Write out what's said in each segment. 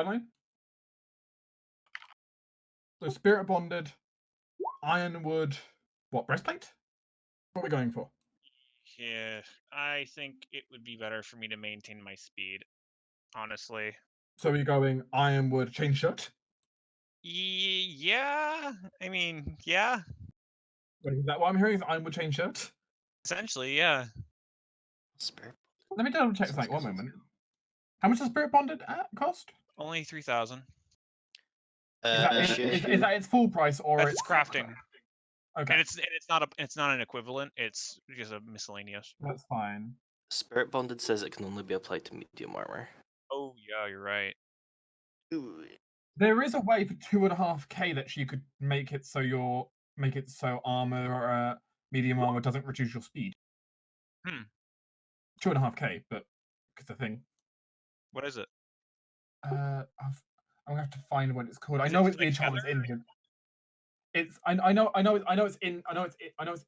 Line. So spirit bonded, ironwood. What breastplate? What are we going for? Yeah, I think it would be better for me to maintain my speed, honestly. So we're going ironwood chain shirt. Yeah, I mean, yeah, Wait, is that what I'm hearing? Is ironwood chain shirt? essentially, yeah. Spirit. Let me double check something. One moment. How much does spirit bonded at cost? Only 3,000. Is that its full price or That's it's crafting, Okay, and it's not an equivalent. It's just a miscellaneous. that's fine. Spirit bonded says it can only be applied to medium armor. Oh yeah, you're right. Ooh. There is a way for 2.5k that you could make it so armor or medium armor doesn't reduce your speed. Hmm. 2.5k, but it's a thing. What is it? I'm gonna have to find what it's called. I Is know it it's the like enchantment's feather? in here. It's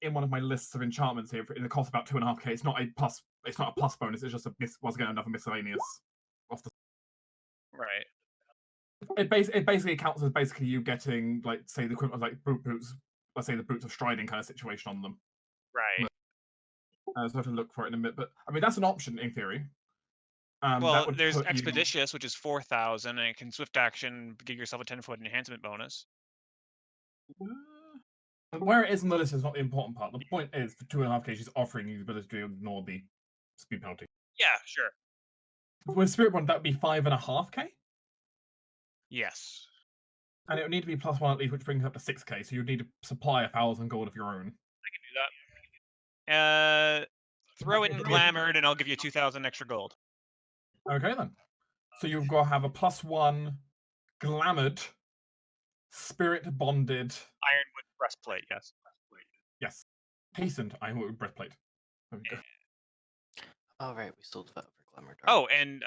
in one of my lists of enchantments here. It costs about 2.5k. It's not a plus. It's not a plus bonus. It's just once again another miscellaneous. Off the. Right. It basically counts as basically you getting like say the equivalent of like boots. Let's say the boots of striding kind of situation on them. Right. So I have to look for it in a minute. But I mean that's an option in theory. That Well, would there's put you. expeditious, which is 4,000, and it can swift action give yourself a 10-foot enhancement bonus. Where it is on the list is not the important part. The point is, for 2.5k, she's offering you the ability to ignore the speed penalty. Yeah, sure. With Spirit Bond, that would be 5.5k, Yes. and it would need to be +1 at least, which brings it up to 6k. So you'd need to supply 1,000 gold of your own. I can do that. Throw in glamored, and I'll give you 2,000 extra gold. Okay then. So you've got to have a +1 glamored, spirit bonded. Ironwood breastplate. Yes. Yes, hastened ironwood breastplate. There we go. All right, we sold that for glamour. Oh, and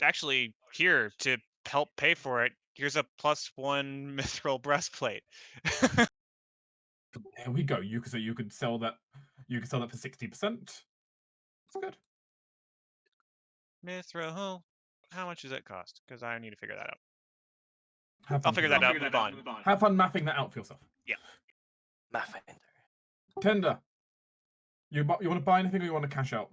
actually, here to help pay for it, here's a +1 mithril breastplate. There we go. You could sell that. You could sell that for 60%. That's good. Mithril. How much does it cost? Because I need to figure that out. Have I'll fun figure that out. Move on. Have fun mapping that out for yourself. Yeah. Pathfinder. Tender. You want to buy anything or you want to cash out?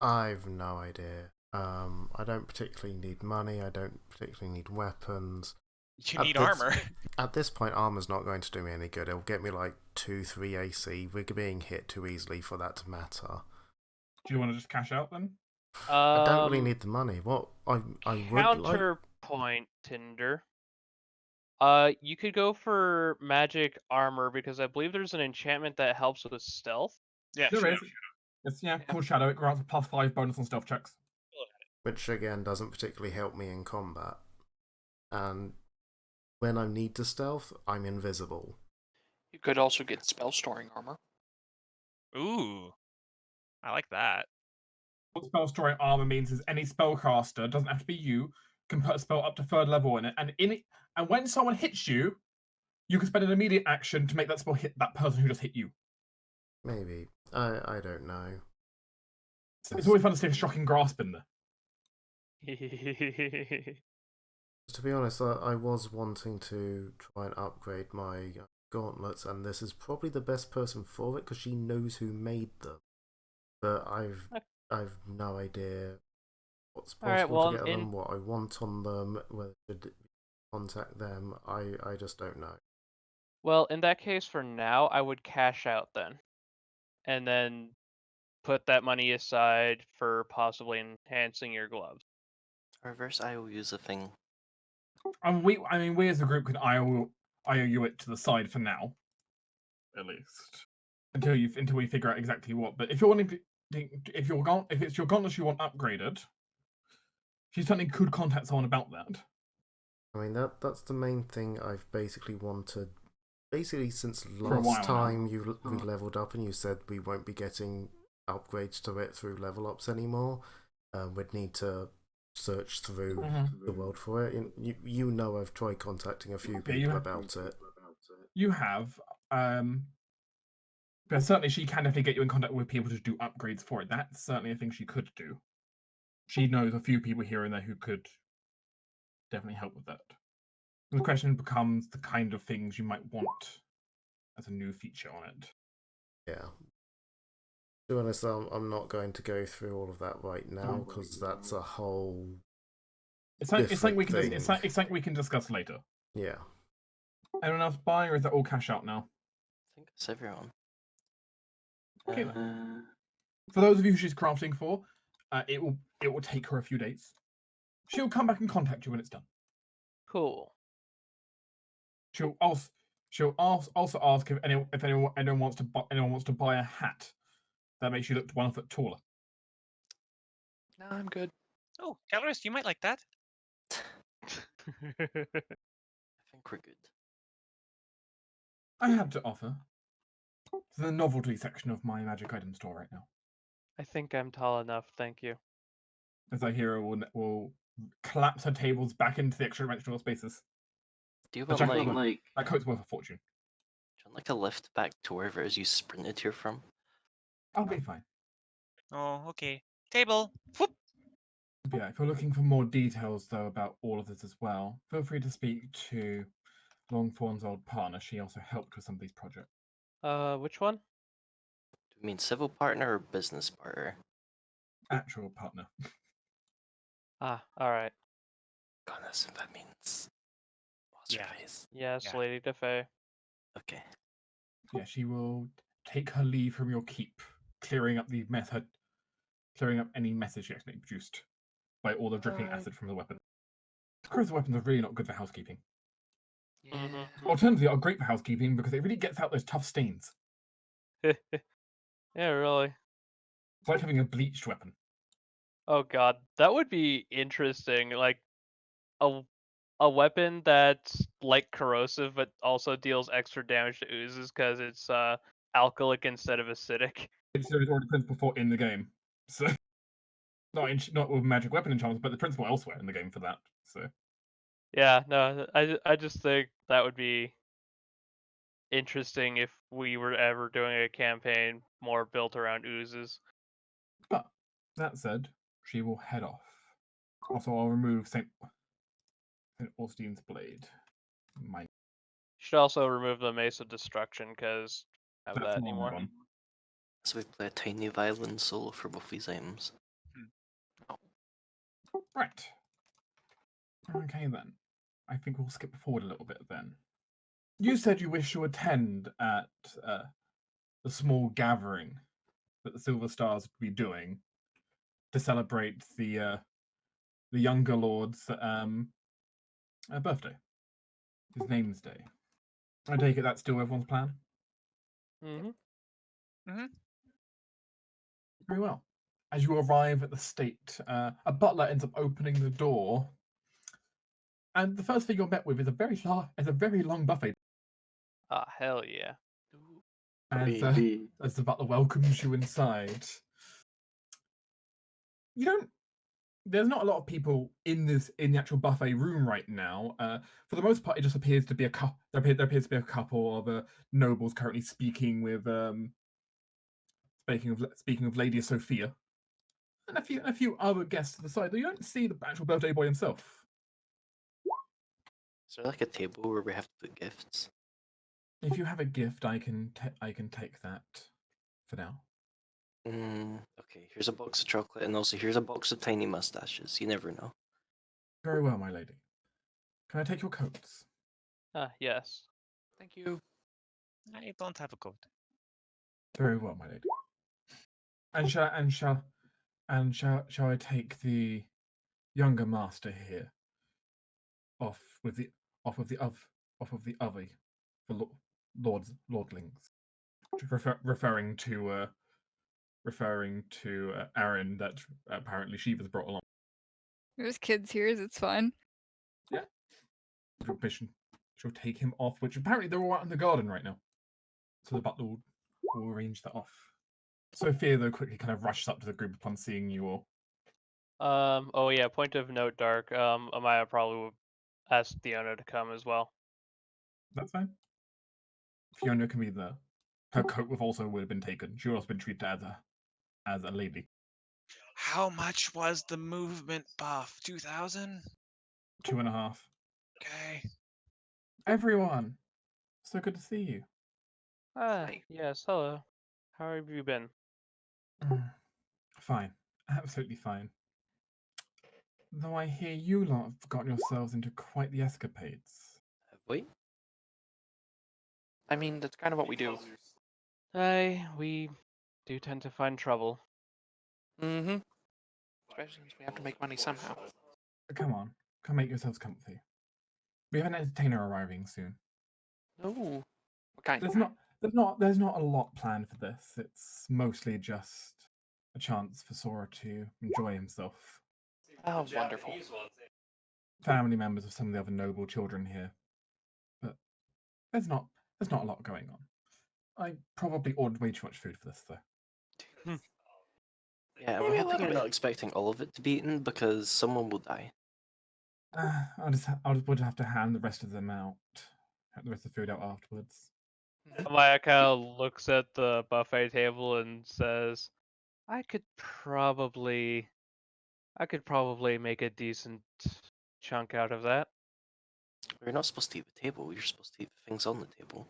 I've no idea. I don't particularly need money. I don't particularly need weapons. You need armor. At this point, armor's not going to do me any good. It'll get me like 2-3 AC. We're being hit too easily for that to matter. Do you want to just cash out then? I don't really need the money. What I would like. Counterpoint, Tinder. You could go for magic armor because I believe there's an enchantment that helps with stealth. Yeah, There sure. is. It's called Shadow. It grants a +5 bonus on stealth checks. Which again doesn't particularly help me in combat. And when I need to stealth, I'm invisible. You could also get spell storing armor. Ooh, I like that. What spell storing armor means is any spellcaster, doesn't have to be you, can put a spell up to 3rd level in it, and when someone hits you, you can spend an immediate action to make that spell hit that person who just hit you. Maybe. I don't know. It's always fun to stick a shocking grasp in there. To be honest, I was wanting to try and upgrade my gauntlets, and this is probably the best person for it because she knows who made them. But I've no idea what's possible to get on them, what I want on them, whether to contact them. I just don't know. Well, in that case, for now, I would cash out then, and then put that money aside for possibly enhancing your gloves. Reverse IOU is a thing. We as a group can IOU it to the side for now, at least, until we figure out exactly what. But if you're wanting to, if it's your gauntlets you want upgraded, she certainly could contact someone about that. I mean that's the main thing I've basically wanted. Basically, since last time we leveled up and you said we won't be getting upgrades to it through level ups anymore, we'd need to search through the world for it. You know I've tried contacting a few people about it. You have, but certainly she can definitely get you in contact with people to do upgrades for it. That's certainly a thing she could do. she knows a few people here and there who could definitely help with that. The question becomes the kind of things you might want as a new feature on it. Yeah. To be honest, I'm not going to go through all of that right now because that's a whole. It's something we can thing. it's something we can discuss later. Yeah. Anyone else buy, or is that all cash out now? I think it's everyone. Okay, then. For those of you who she's crafting for, it will take her a few days. She'll come back and contact you when it's done. Cool. She'll also ask if anyone wants to buy a hat that makes you look 1 foot taller. No, I'm good. Oh, Caloris, you might like that. I think we're good. I have to offer. It's the novelty section of my magic item store right now. I think I'm tall enough, thank you. As I hear her will collapse her tables back into the extra dimensional spaces. Do you The want jacket like, will- That coat's worth a fortune. do you want like a lift back to wherever it is you sprinted here from? I'll be fine. Oh, okay. Table. Whoop. But yeah, if you're looking for more details though about all of this as well, feel free to speak to Longthorn's old partner. She also helped with some of these projects. Which one? Do you mean civil partner or business partner? Actual partner. Ah, alright. Goodness, that means. What's her Yeah. face? Yes, Yeah. Lady DeFay. Okay. Yeah, she will take her leave from your keep, clearing up any message she accidentally produced by all the dripping Alright. acid from the weapon. Corrosive weapons are really not good for housekeeping. Yeah. Mhm. Alternatively, are great for housekeeping because it really gets out those tough stains. Yeah, really. It's like having a bleached weapon. Oh god, that would be interesting. Like a weapon that's like corrosive but also deals extra damage to oozes because it's alkalic instead of acidic. It's already principle for in the game, so not with magic weapon enchantments, but the principle elsewhere in the game for that. So Yeah, no, I just think that would be interesting if we were ever doing a campaign more built around oozes. but that said, she will head off. Also, I'll remove Saint Augustine's blade. My Should also remove the Mace of Destruction because I have that's that long anymore. gone. So we play a tiny violin solo for both these items. Right. Okay then. I think we'll skip forward a little bit then. You said you wish to attend at the small gathering that the Silver Stars would be doing to celebrate the younger lord's birthday, his name's day. I take it that's still everyone's plan. Mm-hmm. Very well. As you arrive at the state, a butler ends up opening the door, and the first thing you're met with is a very long buffet. Ah, hell yeah. As the butler welcomes you inside. You don't. There's not a lot of people in the actual buffet room right now. For the most part, it just appears to be a couple. There appears to be a couple of nobles currently speaking with speaking of Lady Sophia, and a few other guests to the side. Though you don't see the actual birthday boy himself. Is there like a table where we have to put gifts? If you have a gift, I can take that for now. Okay, here's a box of chocolate, and also here's a box of tiny mustaches. You never know. Very well, my lady. Can I take your coats? Ah, yes. Thank you. I don't have a coat. Very well, my lady. Shall I take the younger master here off of the other for lordlings, referring to Aaron that apparently she was brought along. There's kids here. It's fine. Yeah. With your permission, she'll take him off, which apparently they're all out in the garden right now. So the butler will arrange that off. Sophia, though, quickly kind of rushes up to the group upon seeing you all. Oh yeah, point of note, Dark. Amaya probably would ask Fiona to come as well. That's fine. Fiona can be there. Her coat would have been taken. She would have been treated as a lady. How much was the movement buff? 2,000? 2.5. Okay. Everyone, so good to see you. Ah, yes, hello. How have you been? Fine, absolutely fine. Though I hear you lot have gotten yourselves into quite the escapades. Have we? I mean, that's kind of what we do. We do tend to find trouble. Mm-hmm. Especially since we have to make money somehow. Come on, come make yourselves comfy. We have an entertainer arriving soon. Oh, what kind? There's not a lot planned for this. It's mostly just a chance for Sora to enjoy himself. Oh, wonderful. Family members of some of the other noble children here, but there's not a lot going on. I probably ordered way too much food for this, though. Yeah, Maybe we a have to little you're not bit. expecting all of it to be eaten because someone will die. I would have to hand the rest of them out, the rest of the food out afterwards. Maya kind of looks at the buffet table and says, I could probably make a decent chunk out of that. You're not supposed to eat the table, you're supposed to eat the things on the table.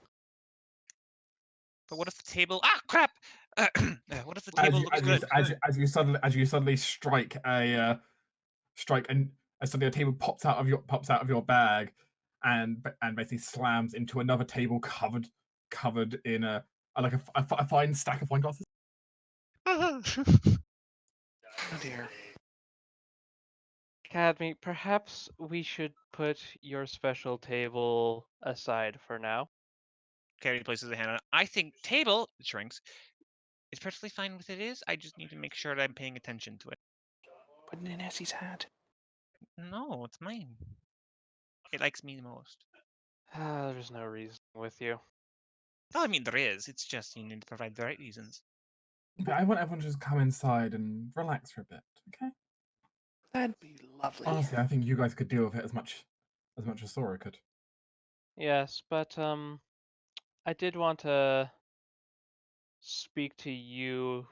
But what if the table? Ah, crap! What if the table looks good? As you suddenly strike and suddenly a table pops out of your bag, and basically slams into another table covered in like a fine stack of wine glasses. Oh dear. Cadme, perhaps we should put your special table aside for now. Caddy places a hand on it. I think table shrinks. It's perfectly fine with it is. I just need to make sure that I'm paying attention to it. Put it in Essie's hat. No, it's mine. It likes me the most. There's no reason with you. No, I mean there is. It's just you need to provide the right reasons. But I want everyone to just come inside and relax for a bit, okay? That'd be lovely. Honestly, I think you guys could deal with it as much as Sora could. Yes, but I did want to speak to you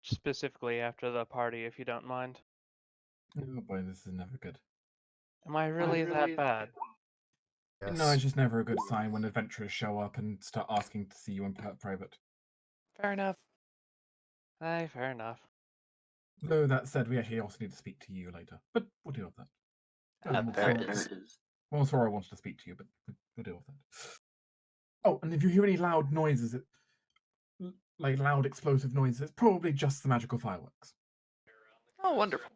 specifically after the party, if you don't mind. Oh boy, this is never good. Am I really that bad? Yes. No, it's just never a good sign when adventurers show up and start asking to see you in private. Fair enough. Aye, fair enough. Though that said, we actually also need to speak to you later, but we'll deal with that. There it is. Well, Sora wanted to speak to you, but we'll deal with that. Oh, and if you hear any loud noises, like loud explosive noises, it's probably just the magical fireworks. Oh, wonderful.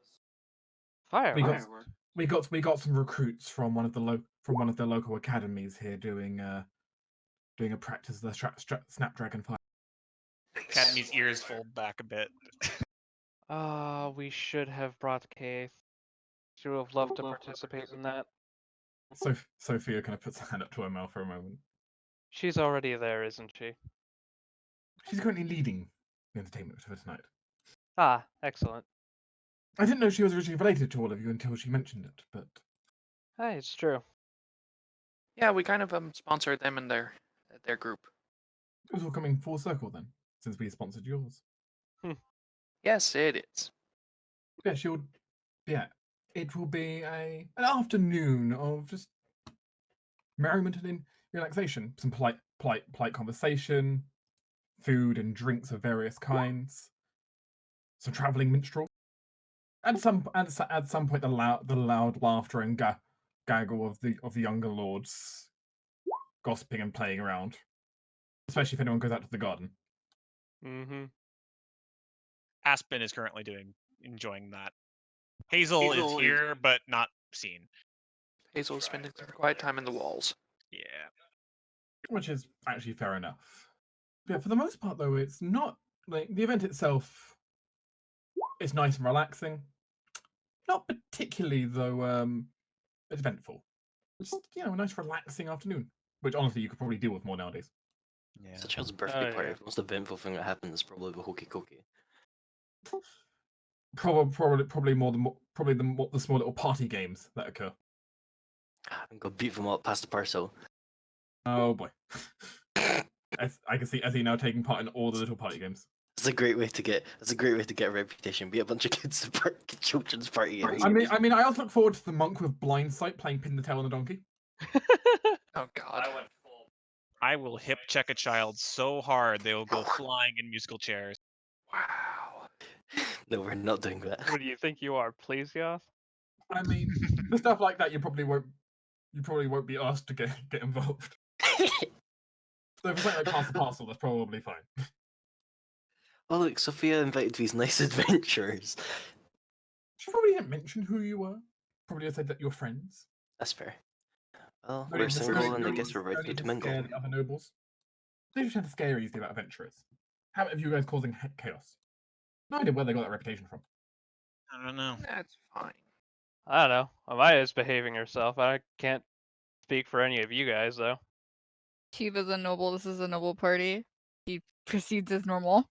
Fireworks. We got some recruits from one of the local academies here doing a practice of the Snapdragon fire. Academy's ears fold back a bit. We should have brought Keith. She would have loved to participate in that. So Sophia kind of puts her hand up to her mouth for a moment. She's already there, isn't she? She's currently leading the entertainment for tonight. Ah, excellent. I didn't know she was originally related to all of you until she mentioned it, but Hey, it's true. Yeah, we kind of sponsored them in their group. it was all coming full circle then, since we sponsored yours. Yes, it is. Yeah, it will be an afternoon of just merriment and relaxation, some polite conversation, food and drinks of various kinds, some traveling minstrels, and at some point the loud laughter and gaggle of the younger lords gossiping and playing around, especially if anyone goes out to the garden. Mm-hmm. Aspen is currently enjoying that. Hazel is here, but not seen. Hazel is spending some quiet time in the walls. Yeah. Which is actually fair enough. Yeah, for the most part though, it's not like the event itself is nice and relaxing. Not particularly though eventful. Just a nice relaxing afternoon. Which honestly you could probably deal with more nowadays. Yeah. It's a child's birthday party. yeah. The most eventful thing that happens is probably the hokey cokey. Probably more the small little party games that occur. I'm gonna beat them up past the parcel. Oh boy. I can see Ezzy now taking part in all the little party games. That's a great way to get. That's a great way to get a reputation. Be a bunch of kids children's party games. I mean, I also look forward to the monk with blind sight playing pin the tail on a donkey. Oh God. I will hip check a child so hard they will go flying in musical chairs. Wow. No, we're not doing that. What do you think you are, Plesioth? I mean, for stuff like that, you probably won't be asked to get involved. So for something like Pass the Parcel, that's probably fine. Oh look, Sophia invited these nice adventurers. She probably didn't mention who you were. Probably just said that you're friends. That's fair. Well, Don't we're need to- single, don't and I need guess to- we're ready don't need to to mingle. scare the other nobles. They just tend to scare easily about adventurers. How about you guys causing chaos? No idea where they got that reputation from. I don't know. That's fine. I don't know. Amaya's behaving herself. I can't speak for any of you guys, though. Shiva's a noble. This is a noble party. He proceeds as normal.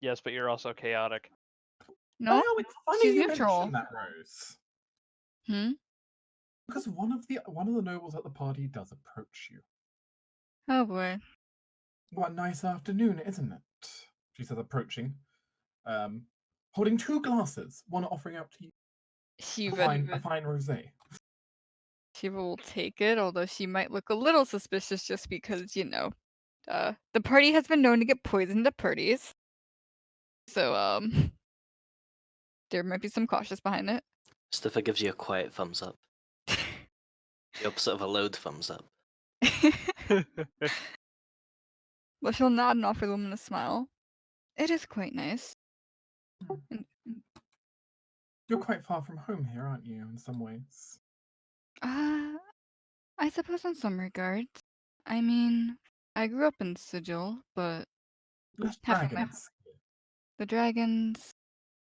Yes, but you're also chaotic. No, Oh, it's funny she's you neutral. mention that, Rose. Hmm. Because one of the nobles at the party does approach you. Oh boy. What a nice afternoon, isn't it? She says, approaching, holding 2 glasses, one offering out to you a Shiva. fine rosé. Shiva will take it, although she might look a little suspicious just because, the party has been known to get poisoned at parties. So, there might be some cautious behind it. Stiffa gives you a quiet thumbs up. The opposite of a loud thumbs up. But she'll nod and offer the woman a smile. It is quite nice. And, You're quite far from home here, aren't you, in some ways? I suppose in some regards. I mean, I grew up in Sigil, but Less half of dragons. the dragons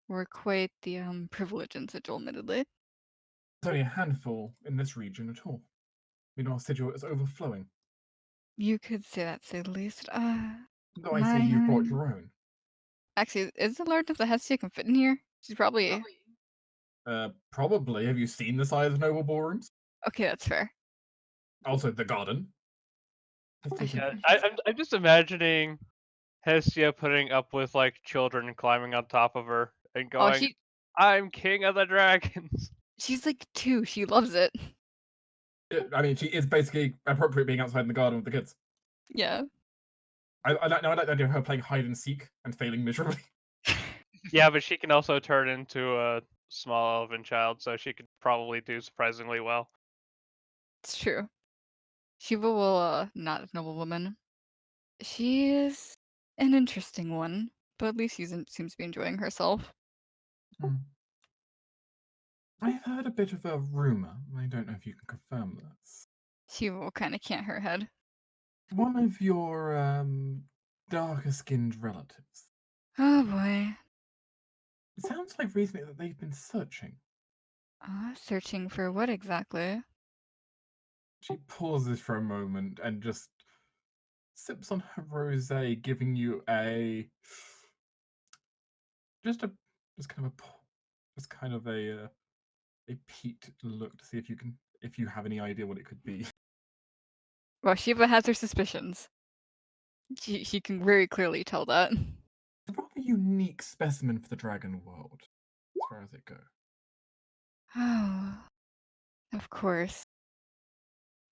were quite the privilege in Sigil, admittedly. There's only a handful in this region at all. Meanwhile, Sigil is overflowing. You could say that, say the least. Though I say you brought your own. Actually, is it large enough that Hestia can fit in here? She's probably... Probably. Have you seen the size of noble ballrooms? Okay, that's fair. Also, the garden. I'm just imagining Hestia putting up with like children climbing on top of her and Oh, going, "I'm king of the dragons." she's like 2. She loves it. I mean, she is basically appropriate being outside in the garden with the kids. Yeah. I like the idea of her playing hide and seek and failing miserably. Yeah, but she can also turn into a small elven child, so she could probably do surprisingly well. It's true. Shiva will, not a noble woman. She is an interesting one, but at least she seems to be enjoying herself. I've heard a bit of a rumor. I don't know if you can confirm this. Shiva will kind of cant her head. One of your darker skinned relatives. Oh boy. It sounds like recently that they've been searching. Searching for what exactly? She pauses for a moment and just sips on her rosé, giving you a peaked look to see if you have any idea what it could be. Well, Shiva has her suspicions. She can very clearly tell that. A rather unique specimen for the dragon world, as far as it goes. Oh, of course.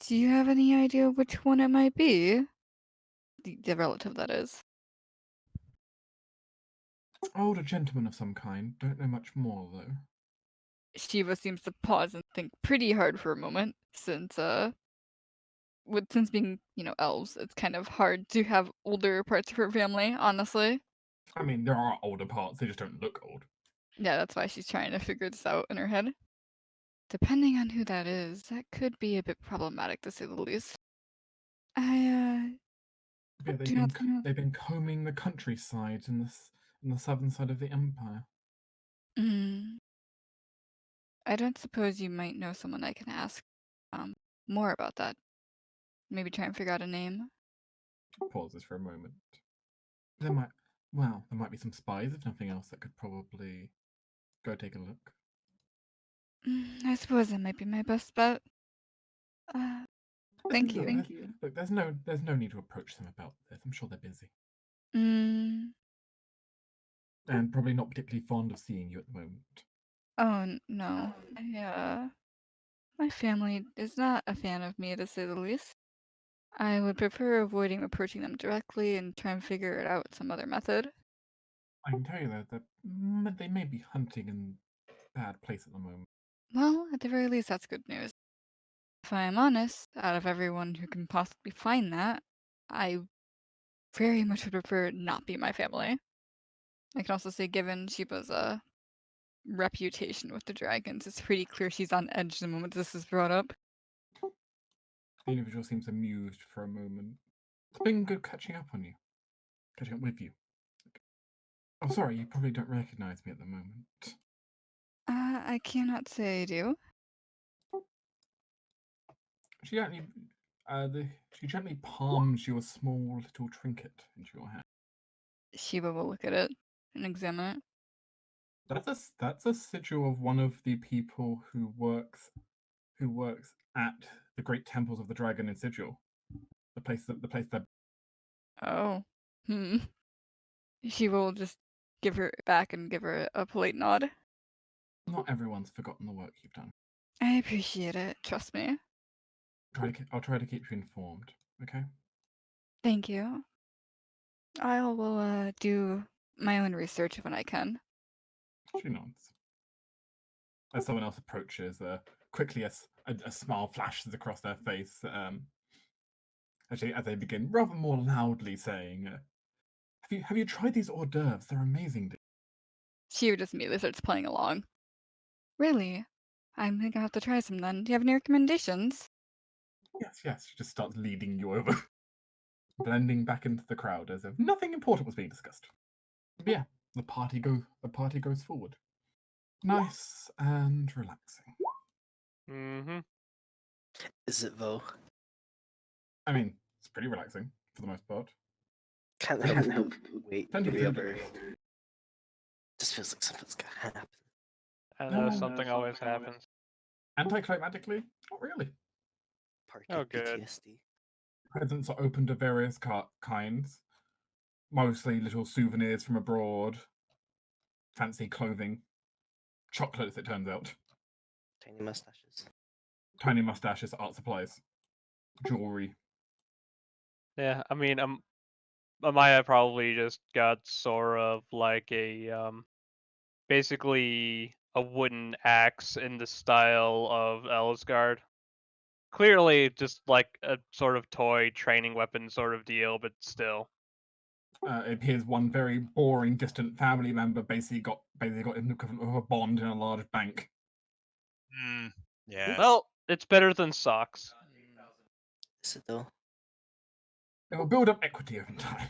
Do you have any idea which one it might be? The relative, that is. Older gentleman of some kind. Don't know much more though. Shiva seems to pause and think pretty hard for a moment, since being, elves, it's kind of hard to have older parts of her family, honestly. I mean, there are older parts, they just don't look old. Yeah, that's why she's trying to figure this out in her head. Depending on who that is, that could be a bit problematic to say the least. Yeah, do not they've been combing the countryside in the southern side of the empire. I don't suppose you might know someone I can ask more about that. Maybe try and figure out a name. Pauses for a moment. There might be some spies, if nothing else, that could probably go take a look. I suppose that might be my best bet. Thank you. Look, there's no need to approach them about this. I'm sure they're busy. and probably not particularly fond of seeing you at the moment. Oh no, my family is not a fan of me, to say the least. I would prefer avoiding approaching them directly and try and figure it out some other method. I can tell you that they may be hunting in a bad place at the moment. Well, at the very least, that's good news. If I am honest, out of everyone who can possibly find that, I very much would prefer it not be my family. I can also say, given Shiba's reputation with the dragons, it's pretty clear she's on edge the moment this is brought up. The individual seems amused for a moment. It's been good catching up on you. Catching up with you. Oh, sorry, you probably don't recognize me at the moment. I cannot say I do. She gently, she gently palms you a small little trinket into your hand. Shiba will look at it and examine it. That's a sigil of one of the people who works at the great temples of the dragon in Sigil. The place that Oh. Shiba will just give her back and give her a polite nod. not everyone's forgotten the work you've done. I appreciate it, trust me. I'll try to keep you informed. Okay. Thank you. I will do my own research when I can. She nods. As someone else approaches, quickly a smile flashes across their face. As they begin rather more loudly saying, have you tried these hors d'oeuvres? They're amazing." Shiba just immediately starts playing along. Really? I think I'll have to try some then. Do you have any recommendations? Yes. She just starts leading you over, blending back into the crowd as if nothing important was being discussed. But yeah, the party goes forward. Nice and relaxing. Mm-hmm. Is it though? I mean, it's pretty relaxing for the most part. Can't help wait Plenty for of the food. other. Just feels like something's gonna happen. I know No. something always happens. Anticlimactically, not really. Party Oh, good. PTSD. Presents are open to various kinds, mostly little souvenirs from abroad, fancy clothing, chocolates, it turns out, Tiny mustaches. tiny mustaches, art supplies, jewelry. Yeah, I mean, Amaya probably just got sort of like a basically a wooden axe in the style of Elsgard. Clearly, just like a sort of toy training weapon sort of deal, but still. It appears one very boring, distant family member basically got an equivalent of a bond in a large bank. Yeah. Well, it's better than socks. Is it though? It will build up equity over time.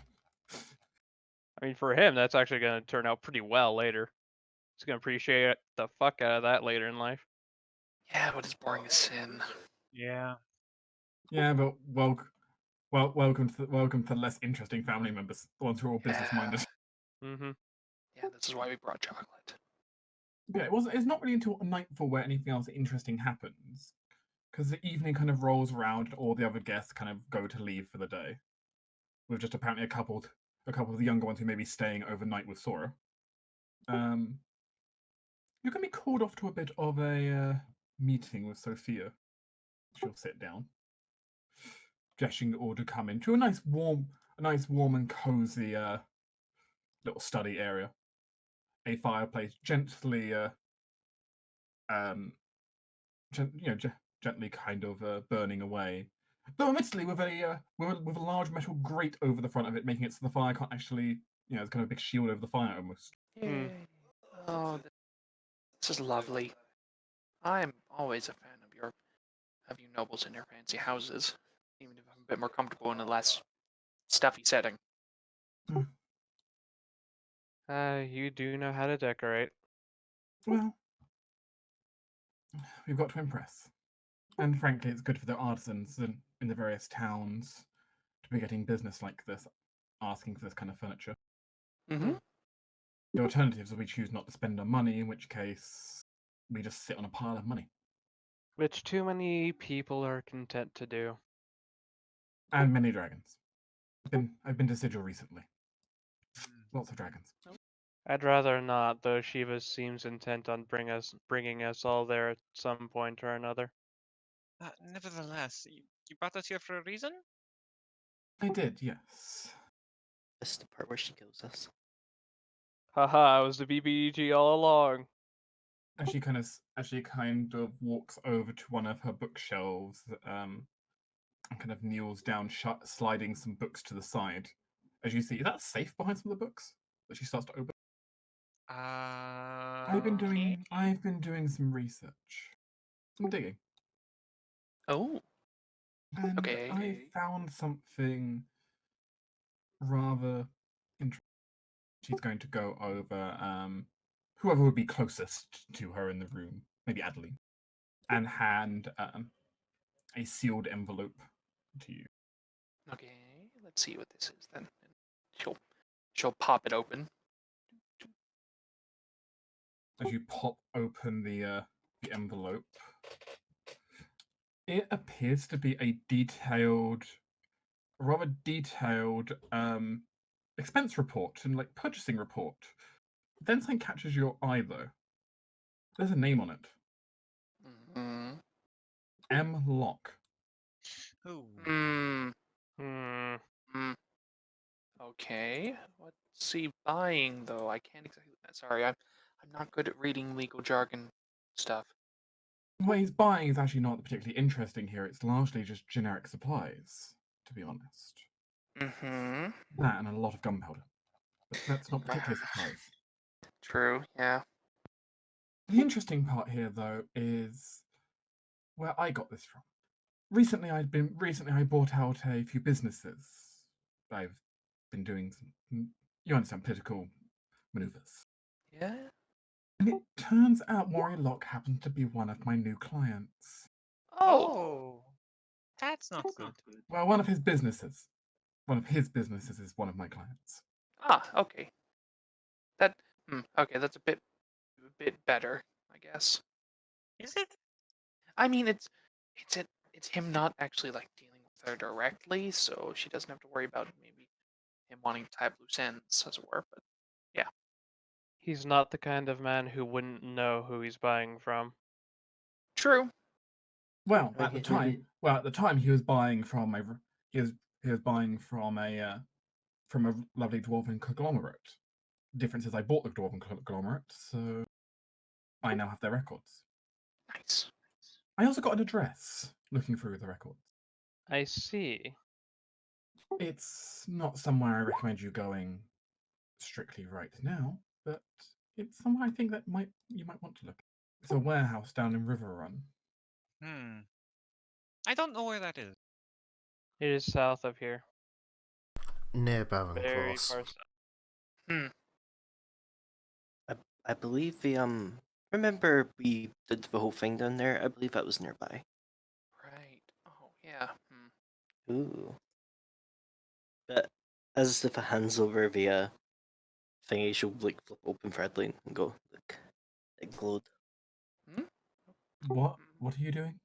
I mean, for him, that's actually going to turn out pretty well later. He's going to appreciate the fuck out of that later in life. Yeah, but it's boring as sin. Yeah. Yeah, but welcome to the less interesting family members, the ones who are all business minded. Mm-hmm. Yeah, this is why we brought chocolate. Yeah, it's not really until nightfall where anything else interesting happens, because the evening kind of rolls around and all the other guests kind of go to leave for the day, with just apparently a couple of the younger ones who may be staying overnight with Sora. You're going to be called off to a bit of a meeting with Sophia. She'll sit down, gesturing all to come into a nice warm and cozy little study area. A fireplace gently, gently kind of burning away. Though admittedly with a large metal grate over the front of it, making it so the fire can't actually, it's kind of a big shield over the fire almost. Yay. Oh, this is lovely. I'm always a fan of you nobles in your fancy houses, even if I'm a bit more comfortable in a less stuffy setting. You do know how to decorate. Well, we've got to impress. And frankly, it's good for the artisans in the various towns to be getting business like this, asking for this kind of furniture. Mm-hmm. The alternatives are we choose not to spend our money, in which case we just sit on a pile of money. Which too many people are content to do. And many dragons. I've been to Sigil recently. Lots of dragons. I'd rather not, though Shiva seems intent on bringing us all there at some point or another. Nevertheless, you brought us here for a reason? I did, yes. This is the part where she kills us. Haha, I was the BBEG all along. As she kind of walks over to one of her bookshelves, and kind of kneels down, sliding some books to the side. As you see, is that safe behind some of the books that she starts to open? I've been doing some research, some digging, Oh, and okay. I found something rather interesting. She's going to go over whoever would be closest to her in the room, maybe Adeline, and hand a sealed envelope to you. Okay, let's see what this is then. She'll pop it open. As you pop open the envelope, it appears to be a rather detailed expense report and like purchasing report. Then something catches your eye though. There's a name on it. Mm-hmm. M. Locke. Ooh. Hmm. Hmm. Okay. What's he buying though? I can't exactly. Sorry, I'm not good at reading legal jargon stuff. What he's buying is actually not particularly interesting here. It's largely just generic supplies, to be honest. Mm-hmm. That and a lot of gunpowder. But that's not particularly a surprise. True. Yeah. The interesting part here, though, is where I got this from. Recently, I bought out a few businesses. I've been doing some, you understand, political maneuvers. Yeah. And it turns out Maury Locke happens to be one of my new clients. Oh. That's not good. Well, one of his businesses. One of his businesses is one of my clients. Ah. Okay. That. Okay. That's a bit better, I guess. Is it? I mean, it's him not actually like dealing with her directly, so she doesn't have to worry about maybe him wanting to tie up loose ends, as it were. But He's not the kind of man who wouldn't know who he's buying from. true. Well, I at the mean, time, he was buying from he was buying from a lovely dwarven conglomerate. Difference is I bought the dwarven conglomerate, so I now have their records. Nice. I also got an address looking through the records. I see. It's not somewhere I recommend you going strictly right now, but it's somewhere I think that you might want to look. It's a warehouse down in River Run. I don't know where that is. It is south of here. Near Baron Very Cross. far south. I believe the remember we did the whole thing down there? I believe that was nearby. Right. Oh yeah. Ooh. But as if it hands over the thingy, she'll like flip open for Adeline and go, look, it glowed. What? What are you doing?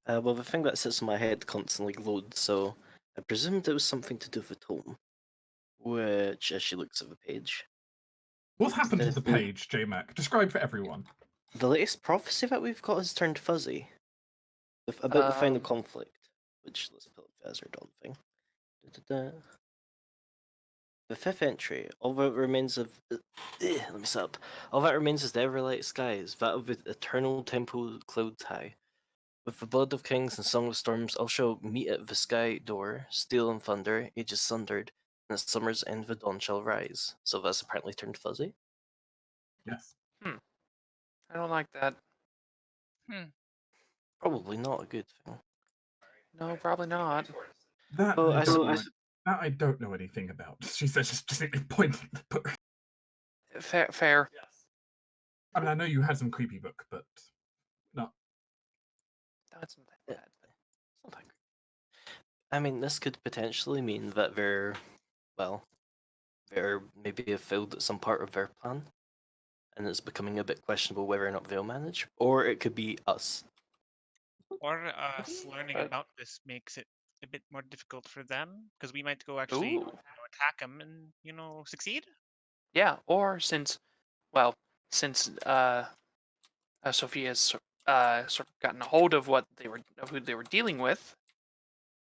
Well, the thing that sits on my head constantly glowed, so I presumed it was something to do with the tome. Which, as she looks at the page, What's happened to the page, J-Mac? Describe for everyone. the latest prophecy that we've got has turned fuzzy. About the final Um, conflict, which, let's pull up the Azure Dawn thing. Da-da-da. The fifth entry, all that remains of... let me stop. All that remains is the everlight skies, that of the eternal temple clouds high. With the blood of kings and song of storms, all shall meet at the sky door, steel and thunder, ages sundered, and at summer's end the dawn shall rise. So that's apparently turned fuzzy. Yes. I don't like that. Probably not a good thing. No, probably not. That Oh, I don't know anything about. She says just pointing at the book. Fair. I mean, I know you had some creepy book, but not. That's not that bad. Something. I mean, this could potentially mean that they're maybe have failed at some part of their plan, and it's becoming a bit questionable whether or not they'll manage. Or it could be us. Or us learning But- about this makes it a bit more difficult for them, because we might go actually Ooh. attack them and succeed. Yeah, or since Sophia's sort of gotten a hold of who they were dealing with,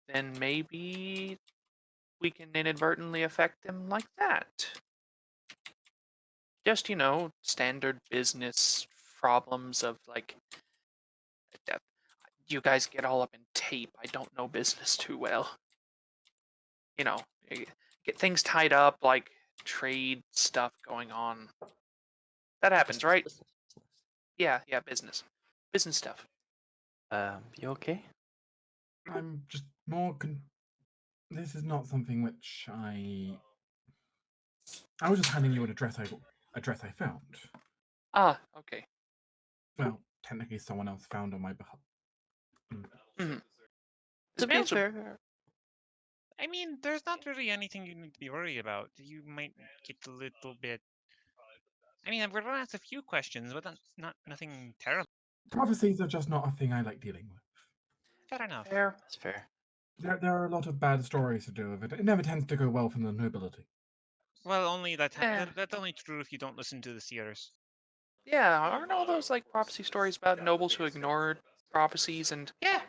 then maybe we can inadvertently affect them like that. Just, standard business problems of like, uh, you guys get all up in tape. I don't know business too well. Get things tied up, like trade stuff going on. That happens, Business, right? business, business. Yeah, business stuff. You okay? I'm just more. This is not something which I was just handing you an address I found. Ah, okay. Well, technically, someone else found on my behalf. Mhm. To be fair, I mean, there's not really anything you need to be worried about. You might get a little bit. I mean, we're gonna ask a few questions, but that's nothing terrible. Prophecies are just not a thing I like dealing with. Fair enough. Fair. that's fair. There are a lot of bad stories to do with it. It never tends to go well from the nobility. Well, only Eh. that's only true if you don't listen to the seers. Yeah, aren't all those like prophecy stories about nobles who ignored prophecies and Yeah.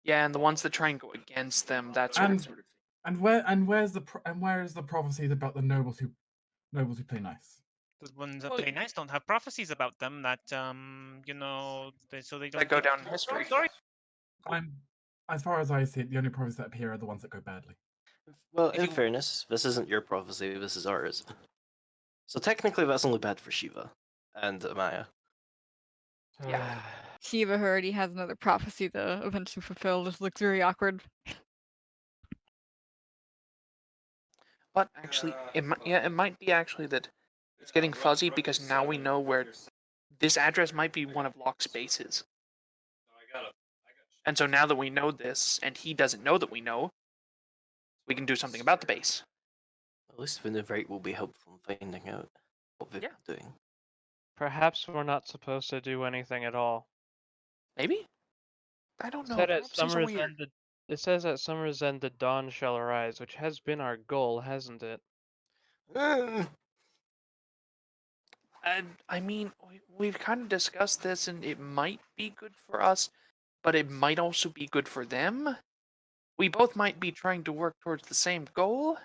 and the ones that try and go against them, that sort of thing. And where is the prophecies about the nobles who play nice? The ones that Well, play nice don't have prophecies about them that so they don't That go get down in history. Sorry. As far as I see it, the only prophecies that appear are the ones that go badly. Well, If in you- fairness, this isn't your prophecy, this is ours. So technically that's only bad for Shiva and Amaya. Yeah. Shiva already has another prophecy to eventually fulfill. This looks very awkward. But actually, it might be actually that it's getting fuzzy because now we know where this address might be one of Locke's bases. And so now that we know this, and he doesn't know that we know, we can do something about the base. At least Vindivrate will be helpful in finding out what they've Yeah. been doing. Perhaps we're not supposed to do anything at all. Maybe? I don't know. Said at Prophecies are summer's weird. end, it says at summer's end the dawn shall arise, which has been our goal, hasn't it? And I mean, we've kind of discussed this, and it might be good for us, but it might also be good for them. We both might be trying to work towards the same goal,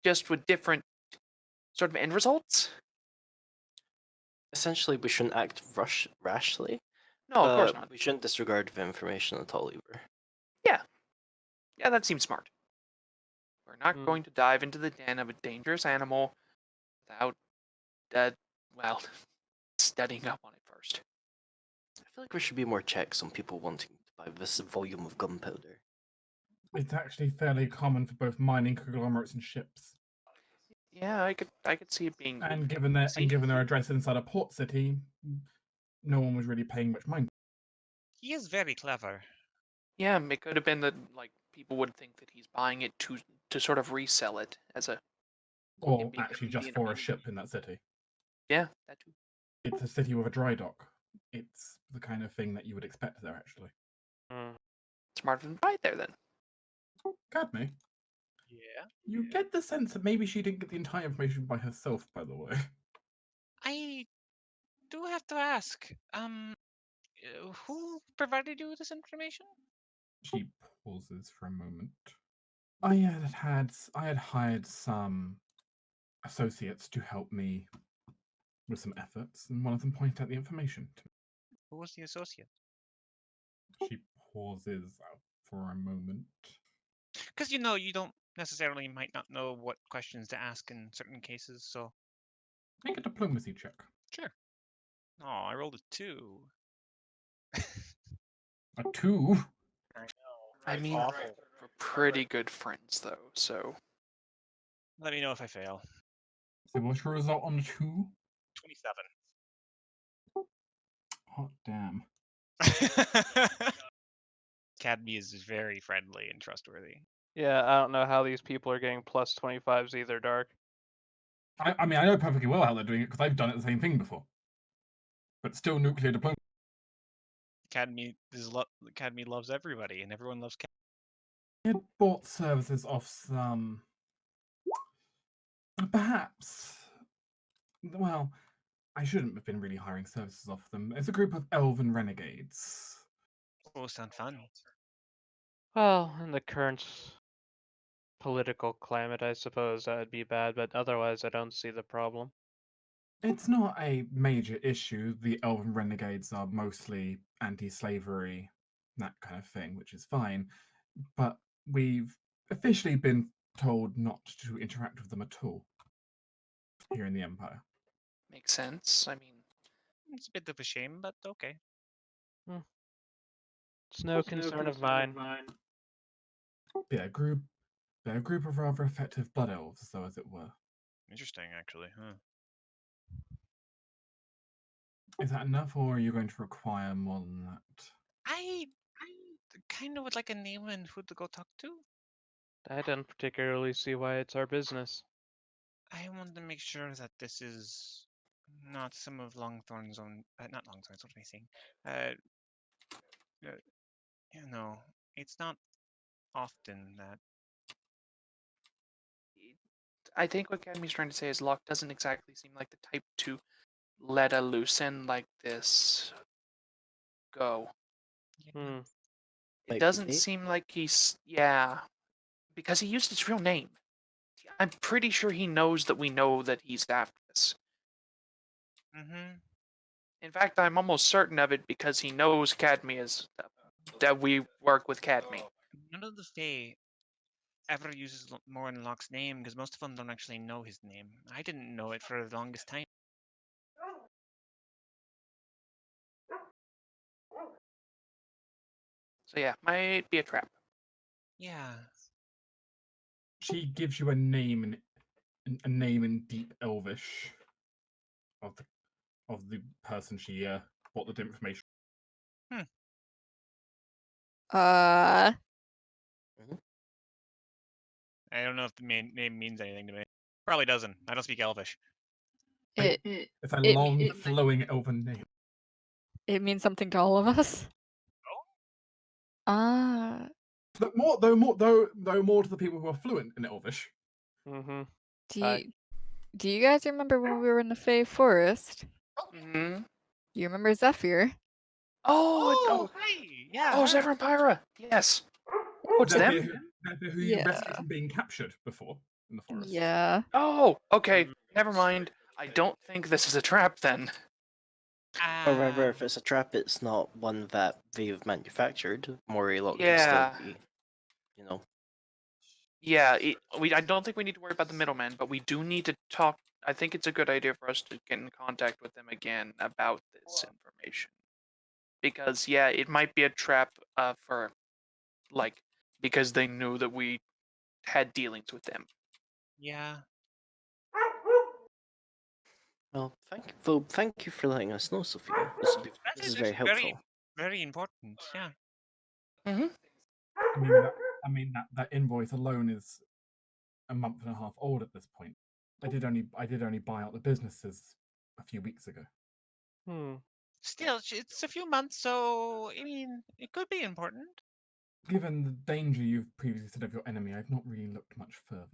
just with different sort of end results. Essentially, we shouldn't act rashly. No, of course not. We shouldn't disregard the information at all either. Yeah, that seems smart. We're not Hmm. going to dive into the den of a dangerous animal without, well, studying up on it first. I feel like there should be more checks on people wanting to buy this volume of gunpowder. It's actually fairly common for both mining conglomerates and ships. Yeah, I could see it being. And given their address inside a port city, no one was really paying much mind. He is very clever. Yeah, it could have been that like people would think that he's buying it to sort of resell it as a. Or be- actually be just an for a amenity. ship in that city. Yeah, that too. It's a city with a dry dock. It's the kind of thing that you would expect there, actually. Hmm. Smarter than right there then. Oh, Cadme, Yeah. you get the sense that maybe she didn't get the entire information by herself, by the way. I do have to ask. Who provided you this information? She pauses for a moment. I had hired some associates to help me with some efforts, and one of them pointed out the information to me. Who was the associate? She pauses for a moment. Because you don't necessarily might not know what questions to ask in certain cases. So Make a diplomacy check. sure. Oh, I rolled a 2. A 2? I know. I mean, awful. we're pretty good friends though, so. Let me know if I fail. So what's your result on the 2? 27. Hot damn. Cadme is very friendly and trustworthy. Yeah, I don't know how these people are getting plus 25s either, Dark. I mean, I know perfectly well how they're doing it because I've done it the same thing before. But still, nuclear diplomacy. Cadme loves everybody, and everyone loves Cadme. I had bought services off some Perhaps. Well, I shouldn't have been really hiring services off them. It's a group of elven renegades. Oh, sound fun. Well, in the current political climate, I suppose that would be bad, but otherwise, I don't see the problem. It's not a major issue. The elven renegades are mostly anti-slavery, that kind of thing, which is fine. But we've officially been told not to interact with them at all here in the Empire. Makes sense. I mean, It's a bit of a shame, but okay. It's no concern of mine. They're a group of rather effective blood elves, though, as it were. Interesting, actually. Huh. Is that enough, or are you going to require more than that? I kind of would like a name and who to go talk to. I don't particularly see why it's our business. I want to make sure that this is not some of Longthorn's own. Not Longthorn's. What am I saying? You know, it's not often that. I think what Cadmy's trying to say is Locke doesn't exactly seem like the type to let a loose end like this go. Hmm. It Might be doesn't bait. seem like yeah, because he used his real name. I'm pretty sure he knows that we know that he's after this. Mm-hmm. In fact, I'm almost certain of it because he knows Cadmy is that we work with Cadmy. None of the Fae ever uses Morin Locke's name because most of them don't actually know his name. I didn't know it for the longest time. So yeah, might be a trap. Yeah. She gives you a name in deep Elvish of the person she bought the information. Uh, I don't know if the name means anything to me. Probably doesn't. I don't speak Elvish. it It's a it- long, it- flowing elven name. it means something to all of us. Ah, But more to the people who are fluent in Elvish. Mm-hmm. do you guys remember when we were in the Fey Forest? Mm-hmm. You remember Zephyr? Oh, Hi. Yeah. oh, her. Zephyr and Pyra. Yes. Oh, it's They're them. who you rescued from being captured before in the forest. Yeah. Oh, okay. Never mind. I don't think this is a trap then. Or rather, if it's a trap, it's not one that they've manufactured. Morilock could still Yeah. be, you know. Yeah, I don't think we need to worry about the middleman, but we do need to talk. I think it's a good idea for us to get in contact with them again about this information. Because, yeah, it might be a trap for, like, because they knew that we had dealings with them. Yeah. Well, thank you for letting us know, Sophia. This is very helpful. Very important. Yeah. Mm-hmm. I mean that invoice alone is a month and a half old at this point. I did only buy out the businesses a few weeks ago. Still, it's a few months, so I mean, it could be important. Given the danger you've previously said of your enemy, I've not really looked much further.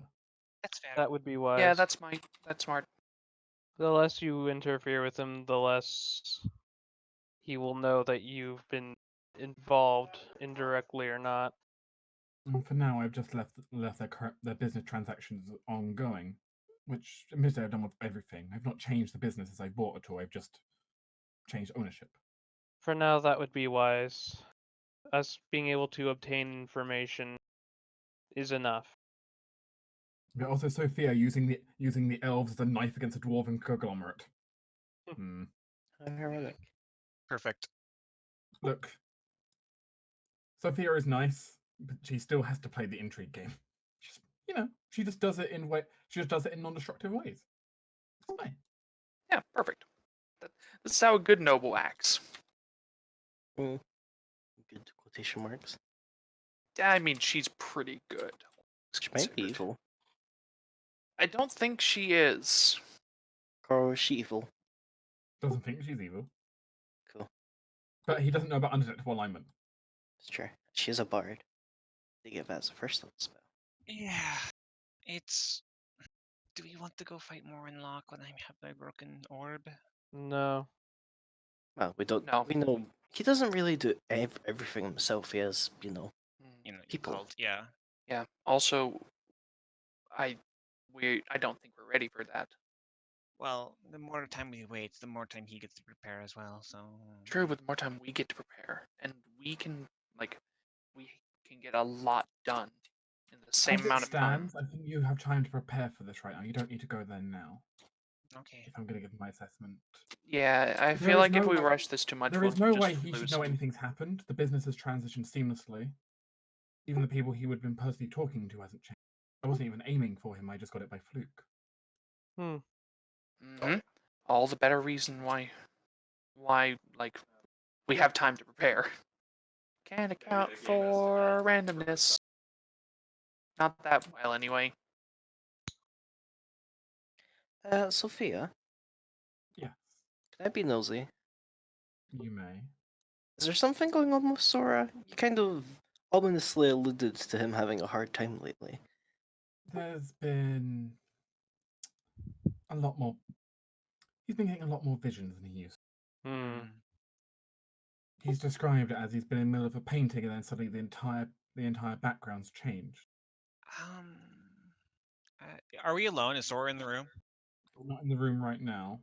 That's fair. That would be wise. Yeah, that's smart. The less you interfere with him, the less he will know that you've been involved, indirectly or not. And for now, I've just left their business transactions ongoing, which admittedly I've done with everything. I've not changed the businesses I bought at all. I've just changed ownership. For now, that would be wise. Us being able to obtain information is enough. But also Sophia using the elves as a knife against a dwarven conglomerate. Ironic. Perfect. Look, Sophia is nice, but she still has to play the intrigue game. She just does it in non-destructive ways. It's fine. Yeah, perfect. This is how a good noble acts. Good quotation marks. I mean, she's pretty good. She might be evil. I don't think she is. Or is she evil? Doesn't think she's evil. Cool. But he doesn't know about undetectable alignment. It's true. She is a bard. They get that as a first level spell. Yeah. It's Do we want to go fight more in Lock when I have my broken orb? No. Well, we don't. No. We know he doesn't really do everything himself. He has, You know, people. called, yeah. Yeah. Also, I don't think we're ready for that. Well, the more time we wait, the more time he gets to prepare as well. So True, but the more time we get to prepare, and we can get a lot done in the same As it amount of time. stands, I think you have time to prepare for this right now. You don't need to go there now. Okay. If I'm going to give my assessment. Yeah, I There feel is like if no we way- rush this too much, There we'll is no just way he should lose know him. anything's happened. The business has transitioned seamlessly. Even the people he would have been personally talking to hasn't changed. I wasn't even aiming for him. I just got it by fluke. Hmm. All the better reason why we have time to prepare. Can't account for randomness. Not that well, anyway. Sophia, Yes, can I be nosy? you may. Is there something going on with Sora? You kind of ominously alluded to him having a hard time lately. There's been a lot more. He's been getting a lot more visions than he used. Hmm. He's described it as he's been in the middle of a painting and then suddenly the entire background's changed. Are we alone? Is Sora in the room? We're not in the room right now.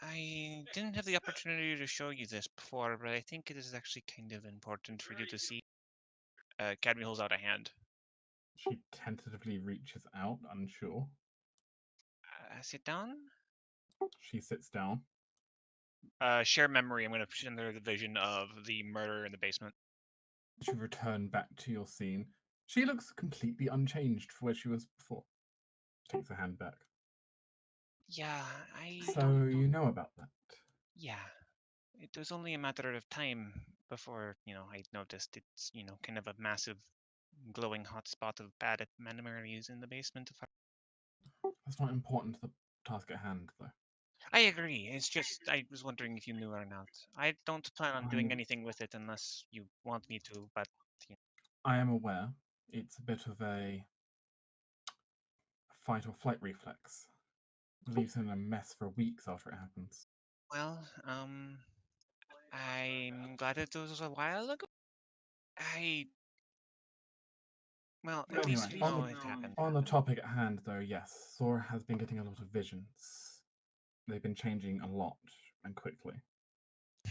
I didn't have the opportunity to show you this before, but I think it is actually kind of important for you to see. Academy holds out a hand. She tentatively reaches out, unsure. Sit down. She sits down. Share memory. I'm going to put in there the vision of the murder in the basement. You return back to your scene. She looks completely unchanged from where she was before. She takes her hand back. Yeah, So you know about that? Yeah. It was only a matter of time before, I noticed it's, kind of a massive glowing hot spot of bad memories in the basement of That's not important to the task at hand, though. I agree. It's just I was wondering if you knew or not. I don't plan on doing anything with it unless you want me to, but I am aware. It's a bit of a fight or flight reflex. Leaves him in a mess for weeks after it happens. well, I'm glad it was a while ago. Well, at least Anyway, we know it happened. on the topic at hand, though, yes, Sora has been getting a lot of visions. They've been changing a lot and quickly.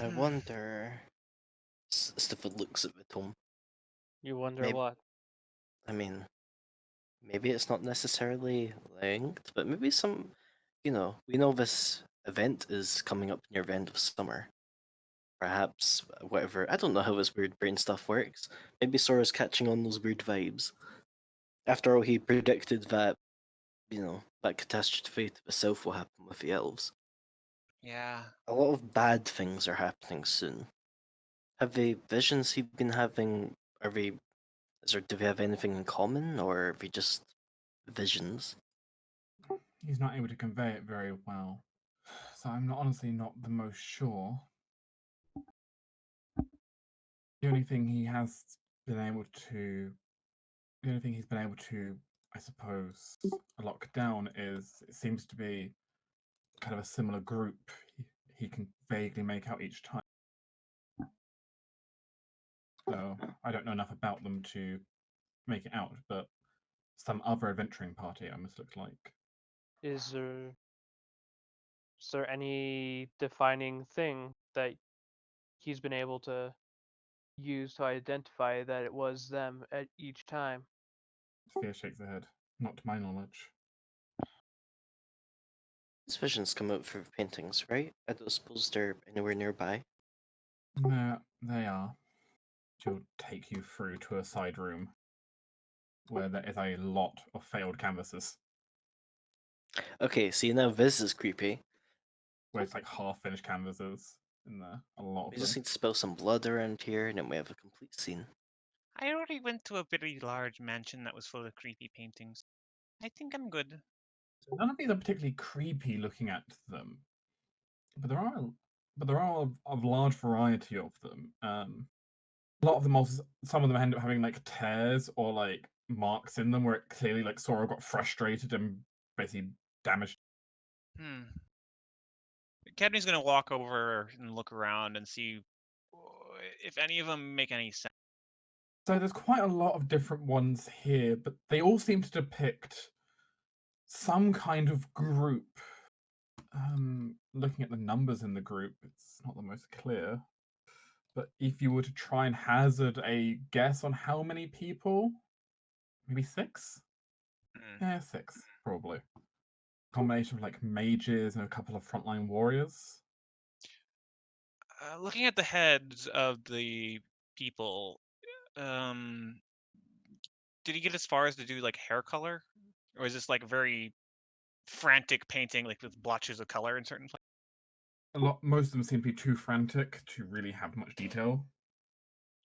I wonder. Stefan looks at the tome. You wonder Maybe- what? I mean, maybe it's not necessarily linked, but maybe some. We know this event is coming up near the end of summer. Perhaps whatever. I don't know how this weird brain stuff works. Maybe Sora's catching on those weird vibes. After all, he predicted that, that catastrophe to the south will happen with the elves. Yeah. A lot of bad things are happening soon. Have the visions he's been having, do they have anything in common, or are they just visions? He's not able to convey it very well. So I'm honestly not the most sure. The only thing he's been able to, I suppose, lock down is it seems to be kind of a similar group he can vaguely make out each time. So I don't know enough about them to make it out, but some other adventuring party I must look like. Is there any defining thing that he's been able to use to identify that it was them at each time? Sophia shakes her head. Not to my knowledge. These visions come out through paintings, right? I don't suppose they're anywhere nearby. No, they are. She'll take you through to a side room where there is a lot of failed canvases. Okay, see, now this is creepy. Where it's like half-finished canvases in there. A lot of We them. just need to spill some blood around here, and then we have a complete scene. I already went to a very large mansion that was full of creepy paintings. I think I'm good. None of these are particularly creepy looking at them, but there are a large variety of them. A lot of them also, some of them end up having like tears or like marks in them where it clearly like Sora got frustrated and basically damaged. Hmm. Cadney's gonna walk over and look around and see if any of them make any sense. So there's quite a lot of different ones here, but they all seem to depict some kind of group. Looking at the numbers in the group, it's not the most clear. But if you were to try and hazard a guess on how many people, maybe 6? Hmm. Yeah, 6, probably. Combination of like mages and a couple of frontline warriors. Looking at the heads of the people, did he get as far as to do like hair color, or is this like very frantic painting, like with blotches of color in certain places? Most of them seem to be too frantic to really have much detail.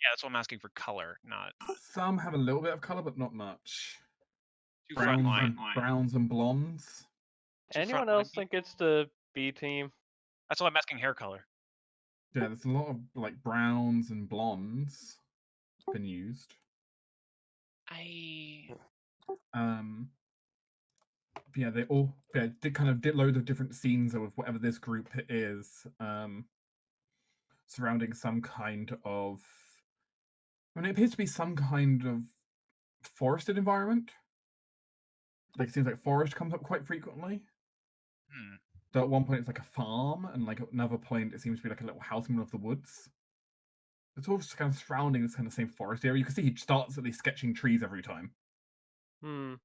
Yeah, that's what I'm asking for color, not Some have a little bit of color, but not much. too frontline. Browns and blondes. Too Anyone frontline else people. think it's the B team? That's why I'm asking hair color. Yeah, there's a lot of like browns and blondes been used. I Yeah, they all did loads of different scenes of whatever this group is, surrounding some kind of. I mean, it appears to be some kind of forested environment. Like, it seems like forest comes up quite frequently. Hmm. So at one point, it's like a farm, and like at another point, it seems to be like a little house in the middle of the woods. It's all just kind of surrounding this kind of same forest area. You can see he starts at least sketching trees every time. Hmm.